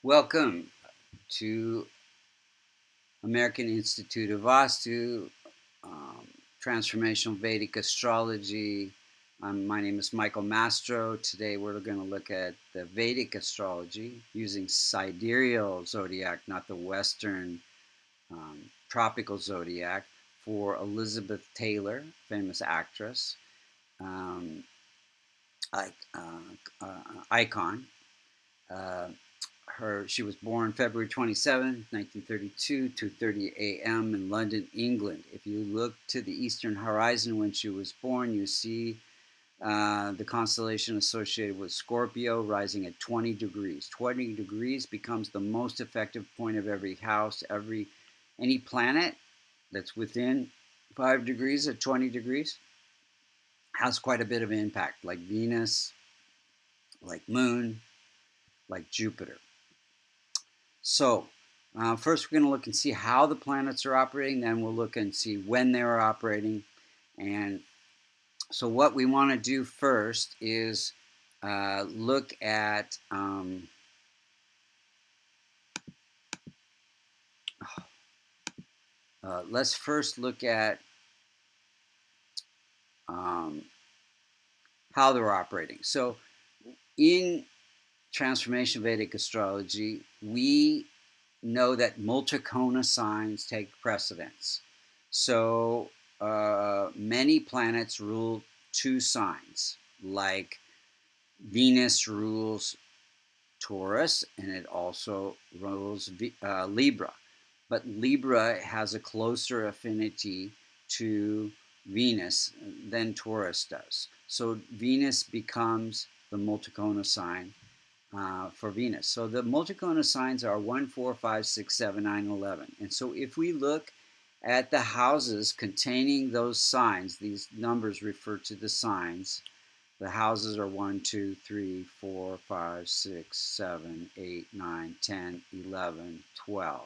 Welcome to American Institute of Vastu, Transformational Vedic Astrology. My name is Michael Mastro. Today we're going to look at the Vedic Astrology using sidereal zodiac, not the Western tropical zodiac, for Elizabeth Taylor, famous actress, um, icon. She was born February 27, 1932, 2:30 a.m. in London, England. If you look to the eastern horizon when she was born, you see the constellation associated with Scorpio rising at 20 degrees. 20 degrees becomes the most effective point of every house. Any planet that's within 5 degrees at 20 degrees has quite a bit of impact, like Venus, like Moon, like Jupiter. So first we're going to look and see how the planets are operating, then we'll look and see when they're operating. And so what we want to do first is look at let's first look at how they're operating. So in Transformational Vedic Astrology, we know that multicona signs take precedence. So many planets rule two signs, like Venus rules Taurus and it also rules Libra. But Libra has a closer affinity to Venus than Taurus does. So Venus becomes the multicona sign for Venus. So the multicona signs are 1, 4, 5, 6, 7, 9, 11. And so if we look at the houses containing those signs, these numbers refer to the signs. The houses are 1, 2, 3, 4, 5, 6, 7, 8, 9, 10, 11, 12.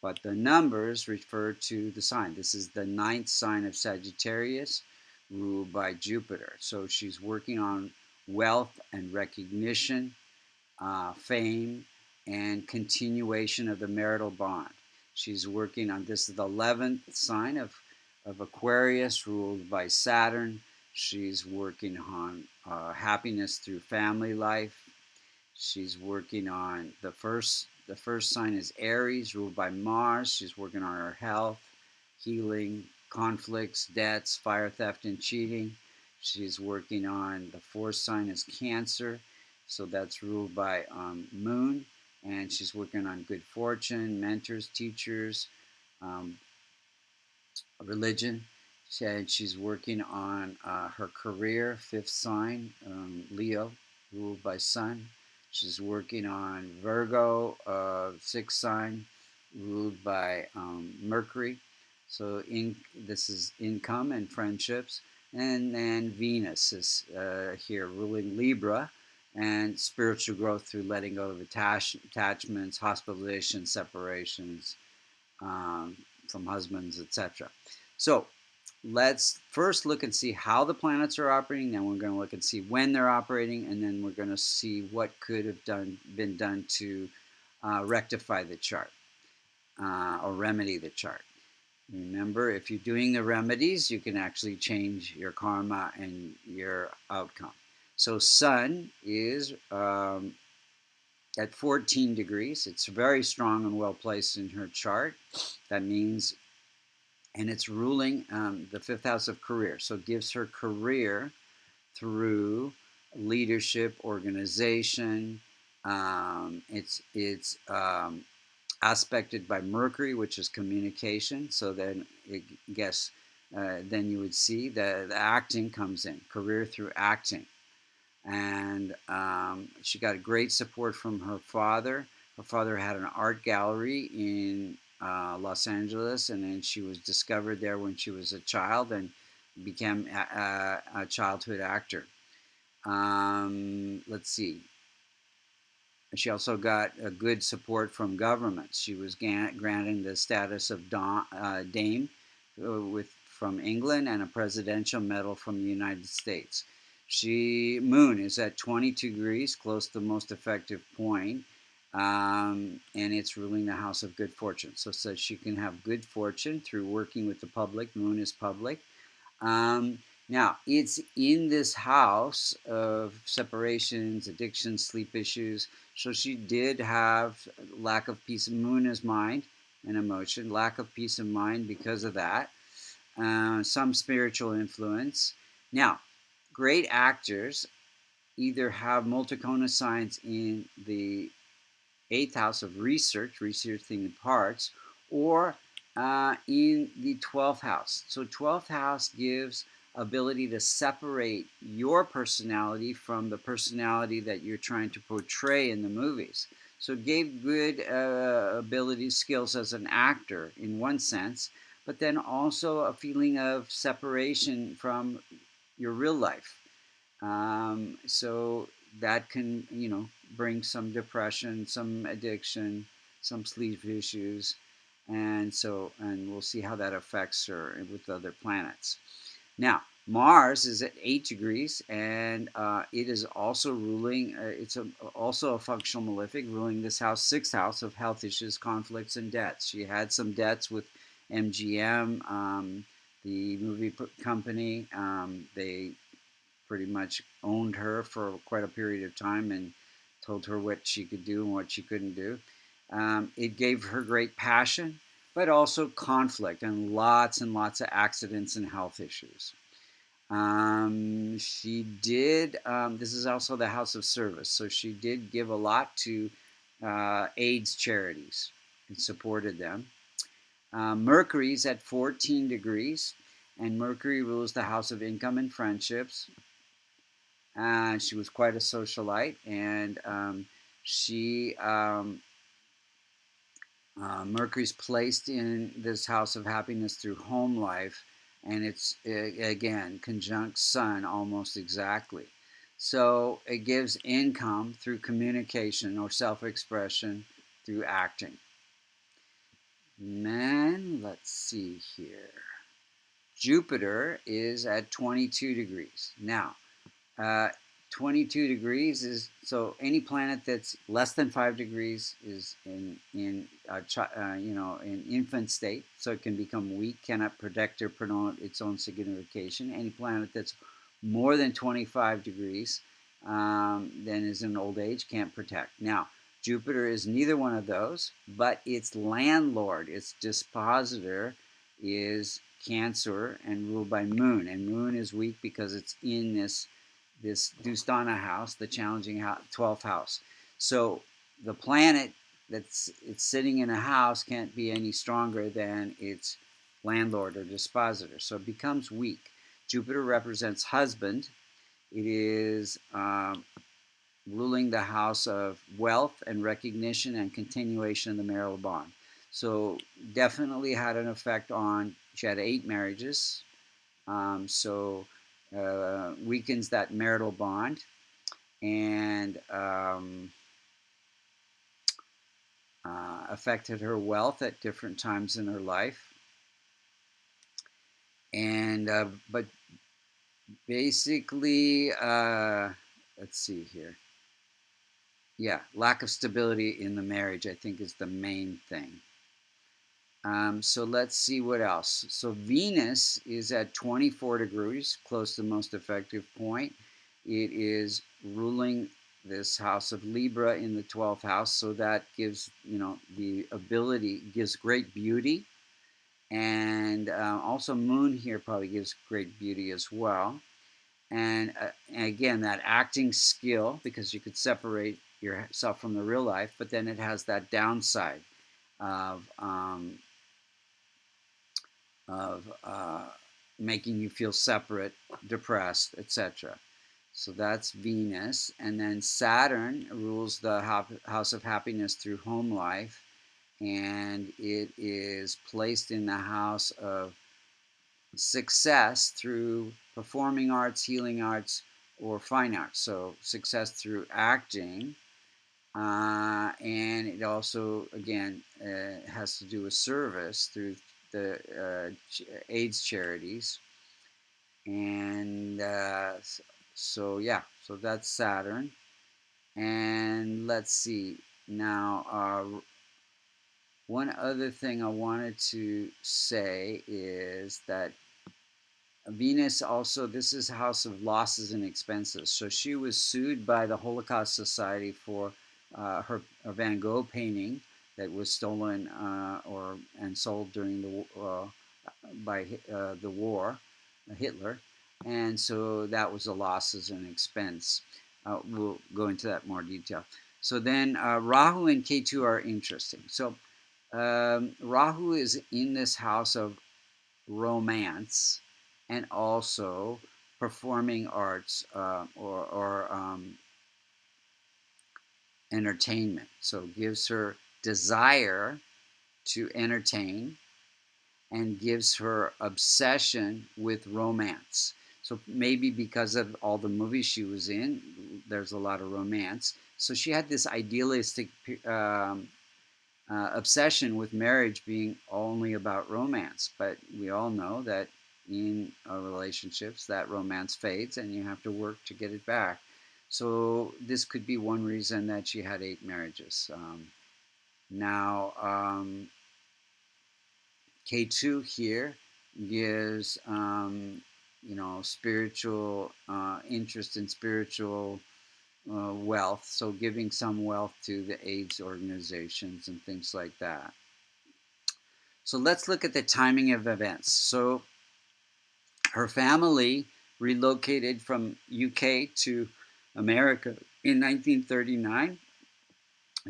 But the numbers refer to the sign. This is the ninth sign of Sagittarius, ruled by Jupiter. So she's working on wealth and recognition, fame, and continuation of the marital bond. She's working on, this is the 11th sign of Aquarius, ruled by Saturn. She's working on happiness through family life. She's working on the first sign is Aries, ruled by Mars. She's working on her health, healing, conflicts, debts, fire, theft, and cheating. She's working on the fourth sign is Cancer. So that's ruled by Moon, and she's working on good fortune, mentors, teachers, religion. She's working on her career, fifth sign, Leo, ruled by Sun. She's working on Virgo, sixth sign, ruled by Mercury. So this is income and friendships. And then Venus is here, ruling Libra, and spiritual growth through letting go of attachments, hospitalizations, separations from husbands, etc. So let's first look and see how the planets are operating. Then we're going to look and see when they're operating, and then we're going to see what could have been done to rectify the chart or remedy the chart. Remember, if you're doing the remedies, you can actually change your karma and your outcome. So Sun is at 14 degrees. It's very strong and well placed in her chart. That means, and it's ruling the fifth house of career. So it gives her career through leadership, organization. It's aspected by Mercury, which is communication. So then, then you would see the acting comes in, career through acting. And she got great support from her father. Her father had an art gallery in Los Angeles, and then she was discovered there when she was a child and became a childhood actor. Let's see. She also got a good support from governments. She was granted the status of Dame from England and a presidential medal from the United States. Moon is at 22 degrees, close to the most effective point. and it's ruling the house of good fortune. So it says she can have good fortune through working with the public. Moon is public. Um, Now, it's in this house of separations, addictions, sleep issues. So she did have lack of peace. Moon is mind and emotion, lack of peace of mind because of that. Some spiritual influence. Now, great actors either have multicona signs in the eighth house of research, researching parts, or in the 12th house. So 12th house gives ability to separate your personality from the personality that you're trying to portray in the movies. So it gave good abilities, skills as an actor in one sense, but then also a feeling of separation from your real life. So that can, bring some depression, some addiction, some sleep issues, and we'll see how that affects her with other planets. Now, Mars is at 8 degrees, and it is also ruling. Also a functional malefic, ruling this house, sixth house of health issues, conflicts, and debts. She had some debts with MGM, the movie company. They pretty much owned her for quite a period of time and told her what she could do and what she couldn't do. It gave her great passion, but also conflict and lots of accidents and health issues. She did, this is also the house of service, so she did give a lot to AIDS charities and supported them. Mercury's at 14 degrees, and Mercury rules the house of income and friendships. She was quite a socialite, and she Mercury's placed in this house of happiness through home life, and it's again conjunct Sun almost exactly. So it gives income through communication or self-expression through acting. And then let's see here. Jupiter is at 22 degrees. Now, uh, 22 degrees is, so any planet that's less than 5 degrees is in in infant state, so it can become weak, cannot protect or promote its own signification. Any planet that's more than 25 degrees then is in old age, can't protect. Now, Jupiter is neither one of those, but its landlord, its dispositor, is Cancer and ruled by Moon, and Moon is weak because it's in this Dustana house, the challenging 12th house. So the planet it's sitting in a house can't be any stronger than its landlord or dispositor. So it becomes weak. Jupiter represents husband. It is ruling the house of wealth and recognition and continuation of the marital bond. So definitely had an effect on, she had 8 marriages. So weakens that marital bond and affected her wealth at different times in her life. And but basically, let's see here. Yeah, lack of stability in the marriage, I think, is the main thing. So let's see what else. So Venus is at 24 degrees, close to the most effective point. It is ruling this house of Libra in the 12th house, so that gives, the ability, gives great beauty. And also Moon here probably gives great beauty as well. And again, that acting skill, because you could separate yourself from the real life, but then it has that downside of making you feel separate, depressed, etc. So that's Venus. And then Saturn rules the house of happiness through home life. And it is placed in the house of success through performing arts, healing arts, or fine arts. So success through acting. And it also, again, has to do with service through the AIDS charities. And so, yeah, so that's Saturn. And let's see. Now, one other thing I wanted to say is that Venus also, this is a house of losses and expenses. So she was sued by the Holocaust Society for her Van Gogh painting that was stolen and sold during the war, Hitler, and so that was the losses and expense. We'll go into that more detail. So then Rahu and Ketu are interesting. So Rahu is in this house of romance and also performing arts or entertainment. So gives her desire to entertain and gives her obsession with romance. So maybe because of all the movies she was in, there's a lot of romance. So she had this idealistic obsession with marriage being only about romance. But we all know that in relationships, that romance fades and you have to work to get it back. So this could be one reason that she had 8 marriages. Now, K2 here gives, spiritual interest in spiritual wealth, so giving some wealth to the AIDS organizations and things like that. So let's look at the timing of events. So her family relocated from UK to America in 1939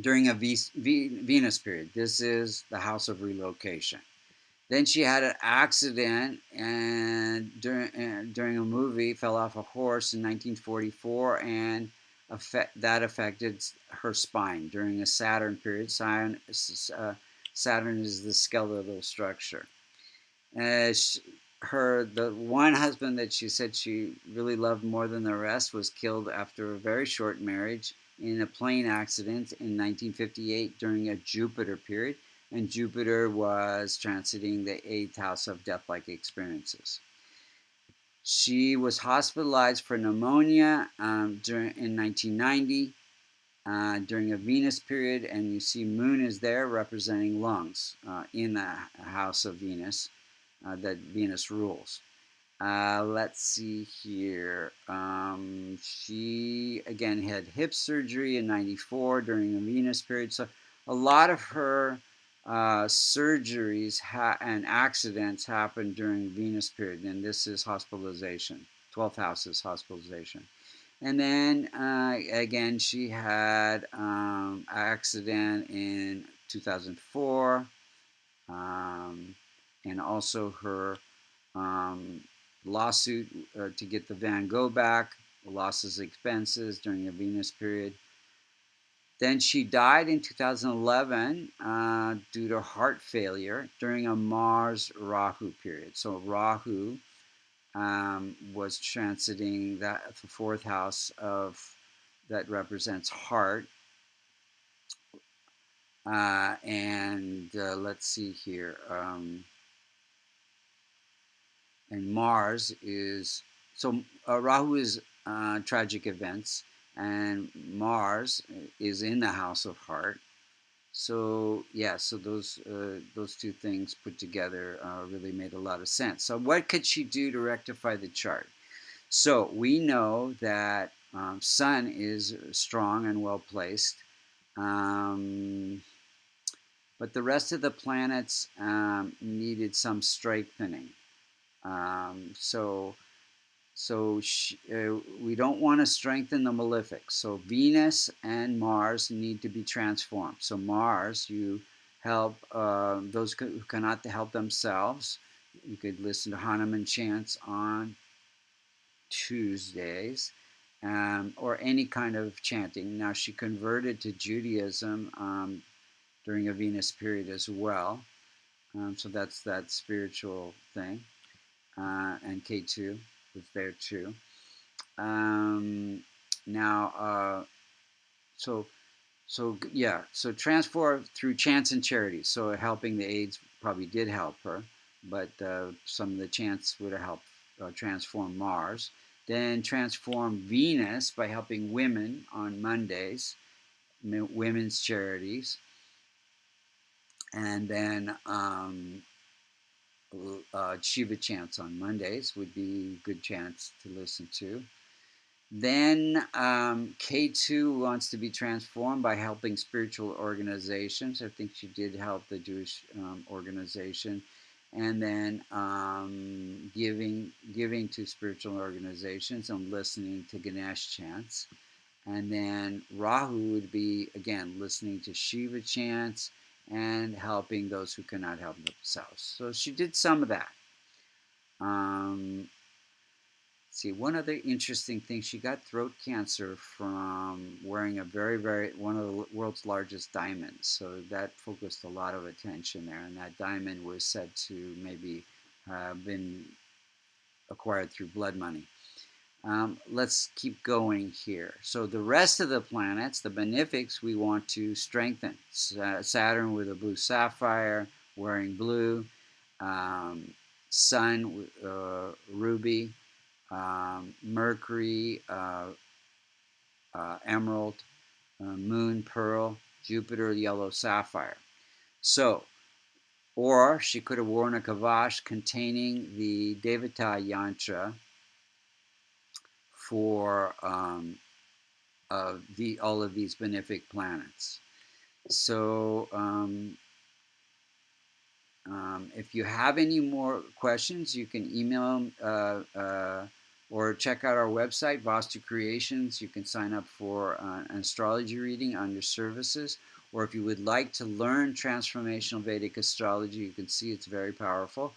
during a Venus period. This is the house of relocation. Then she had an accident and during a movie fell off a horse in 1944 and that affected her spine during a Saturn period. Saturn is the skeletal structure. The one husband that she said she really loved more than the rest was killed after a very short marriage in a plane accident in 1958 during a Jupiter period, and Jupiter was transiting the 8th house of death-like experiences. She was hospitalized for pneumonia in 1990 during a Venus period, and you see Moon is there representing lungs in the house of Venus that Venus rules. Let's see here. She again had hip surgery in 94 during a Venus period. So a lot of her surgeries and accidents happened during Venus period. And this is hospitalization. 12th house is hospitalization. And then again, she had accident in 2004. And also her lawsuit to get the Van Gogh back, losses expenses during the Venus period. Then she died in 2011 due to heart failure during a Mars Rahu period. So Rahu was transiting the 4th house that represents heart. Let's see here. And Mars is, so Rahu is tragic events, and Mars is in the house of heart. So yeah, so those two things put together really made a lot of sense. So what could she do to rectify the chart? So we know that Sun is strong and well placed, but the rest of the planets needed some strengthening. We don't want to strengthen the malefic. So Venus and Mars need to be transformed. So Mars, you help those who cannot help themselves. You could listen to Hanuman chants on Tuesdays, or any kind of chanting. Now she converted to Judaism during a Venus period as well. So that's that spiritual thing. And K2 was there too. So transform through chants and charities. So helping the AIDS probably did help her, but some of the chants would have helped transform Mars. Then transform Venus by helping women on Mondays. women's charities, and then Shiva chants on Mondays would be a good chance to listen to. Then K2 wants to be transformed by helping spiritual organizations. I think she did help the Jewish organization. And then giving to spiritual organizations and listening to Ganesh chants. And then Rahu would be, again, listening to Shiva chants and helping those who cannot help themselves. So she did some of that. See, one other interesting thing, she got throat cancer from wearing a one of the world's largest diamonds. So that focused a lot of attention there. And that diamond was said to maybe have been acquired through blood money. Let's keep going here. So the rest of the planets, the benefics, we want to strengthen. Saturn with a blue sapphire, wearing blue. Sun, ruby. Mercury, emerald. Moon, pearl. Jupiter, yellow sapphire. So, or she could have worn a kavash containing the Devata yantra for all of these benefic planets. So if you have any more questions, you can email or check out our website, Vastu Creations. You can sign up for an astrology reading under services. Or if you would like to learn Transformational Vedic Astrology, you can see it's very powerful.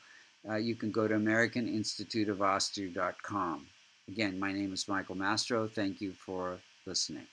You can go to American Institute of Vastu.com. Again, my name is Michael Mastro. Thank you for listening.